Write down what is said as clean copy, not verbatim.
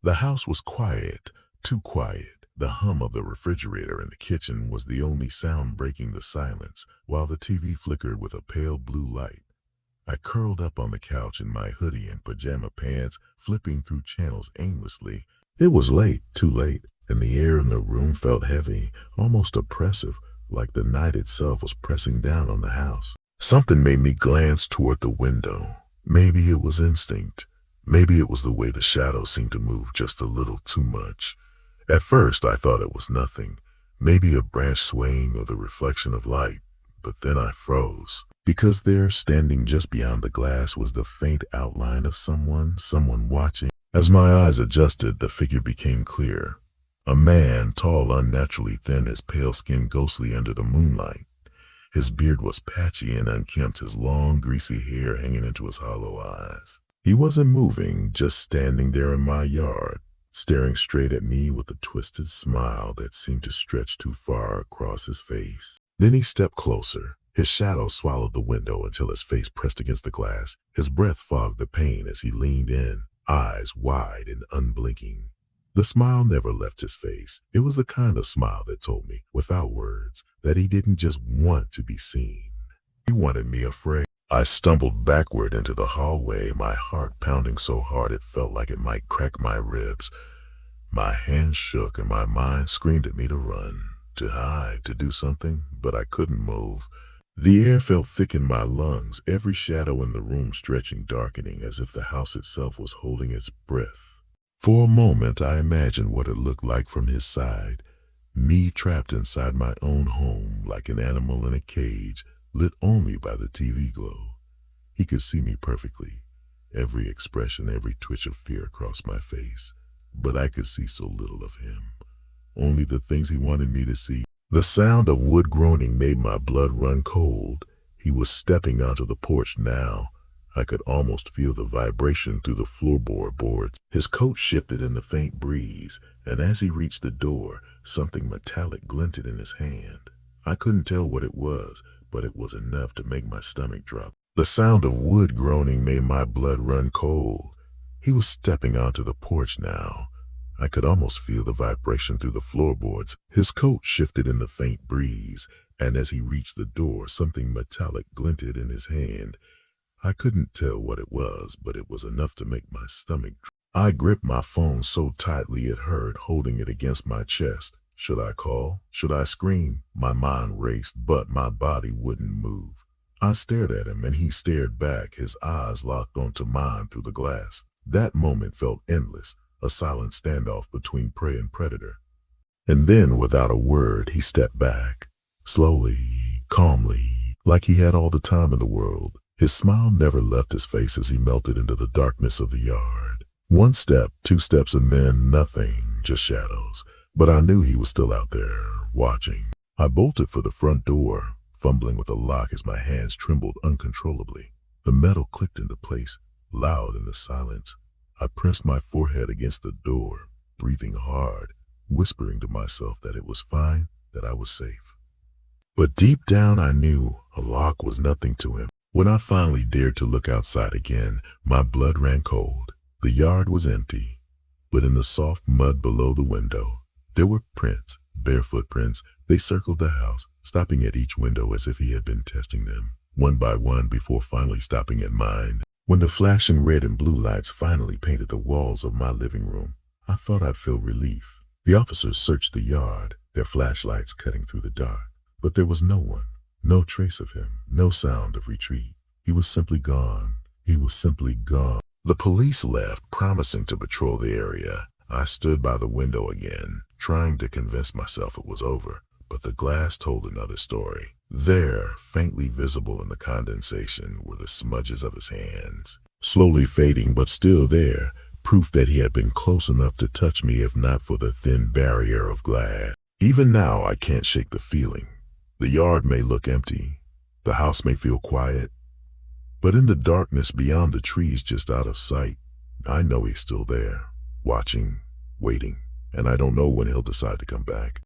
The house was quiet, too quiet. The hum of the refrigerator in the kitchen was the only sound breaking the silence, while the TV flickered with a pale blue light. I curled up on the couch in my hoodie and pajama pants, flipping through channels aimlessly. It was late, too late, and the air in the room felt heavy, almost oppressive, like the night itself was pressing down on the house. Something made me glance toward the window. Maybe it was instinct. Maybe it was the way the shadows seemed to move just a little too much. At first, I thought it was nothing, maybe a branch swaying or the reflection of light, but then I froze. Because there, standing just beyond the glass, was the faint outline of someone watching. As my eyes adjusted, the figure became clear. A man, tall, unnaturally thin, his pale skin ghostly under the moonlight. His beard was patchy and unkempt, his long, greasy hair hanging into his hollow eyes. He wasn't moving, just standing there in my yard, staring straight at me with a twisted smile that seemed to stretch too far across his face. Then he stepped closer. His shadow swallowed the window until his face pressed against the glass. His breath fogged the pain as he leaned in, eyes wide and unblinking. The smile never left his face. It was the kind of smile that told me, without words, that he didn't just want to be seen. He wanted me afraid. I stumbled backward into the hallway, my heart pounding so hard it felt like it might crack my ribs. My hands shook and my mind screamed at me to run, to hide, to do something, but I couldn't move. The air felt thick in my lungs, every shadow in the room stretching, darkening, as if the house itself was holding its breath. For a moment, I imagined what it looked like from his side, me trapped inside my own home like an animal in a cage, lit only by the TV glow. He could see me perfectly, every expression, every twitch of fear across my face, but I could see so little of him, only the things he wanted me to see. The sound of wood groaning made my blood run cold. He was stepping onto the porch now. I could almost feel the vibration through the floorboard boards. His coat shifted in the faint breeze, and as he reached the door, something metallic glinted in his hand. I couldn't tell what it was, but it was enough to make my stomach drop. The sound of wood groaning made my blood run cold. He was stepping onto the porch now. I could almost feel the vibration through the floorboards. His coat shifted in the faint breeze, and as he reached the door, something metallic glinted in his hand. I couldn't tell what it was, but it was enough to make my stomach drop. I gripped my phone so tightly it hurt, holding it against my chest. Should I call? Should I scream? My mind raced, but my body wouldn't move. I stared at him, and he stared back, his eyes locked onto mine through the glass. That moment felt endless. A silent standoff between prey and predator. And then, without a word, he stepped back, slowly, calmly, like he had all the time in the world. His smile never left his face as he melted into the darkness of the yard. One step, two steps, and then nothing, just shadows. But I knew he was still out there, watching. I bolted for the front door, fumbling with the lock as my hands trembled uncontrollably. The metal clicked into place, loud in the silence. I pressed my forehead against the door, breathing hard, whispering to myself that it was fine, that I was safe. But deep down I knew a lock was nothing to him. When I finally dared to look outside again, my blood ran cold. The yard was empty, but in the soft mud below the window, there were prints, bare footprints. They circled the house, stopping at each window as if he had been testing them, one by one, before finally stopping at mine. When the flashing red and blue lights finally painted the walls of my living room, I thought I'd feel relief. The officers searched the yard, their flashlights cutting through the dark. But there was no one, no trace of him, no sound of retreat. He was simply gone. He was simply gone. The police left, promising to patrol the area. I stood by the window again, trying to convince myself it was over. But the glass told another story. There, faintly visible in the condensation, were the smudges of his hands, slowly fading but still there, proof that he had been close enough to touch me if not for the thin barrier of glass. Even now, I can't shake the feeling. The yard may look empty, the house may feel quiet, but in the darkness beyond the trees just out of sight, I know he's still there, watching, waiting, and I don't know when he'll decide to come back.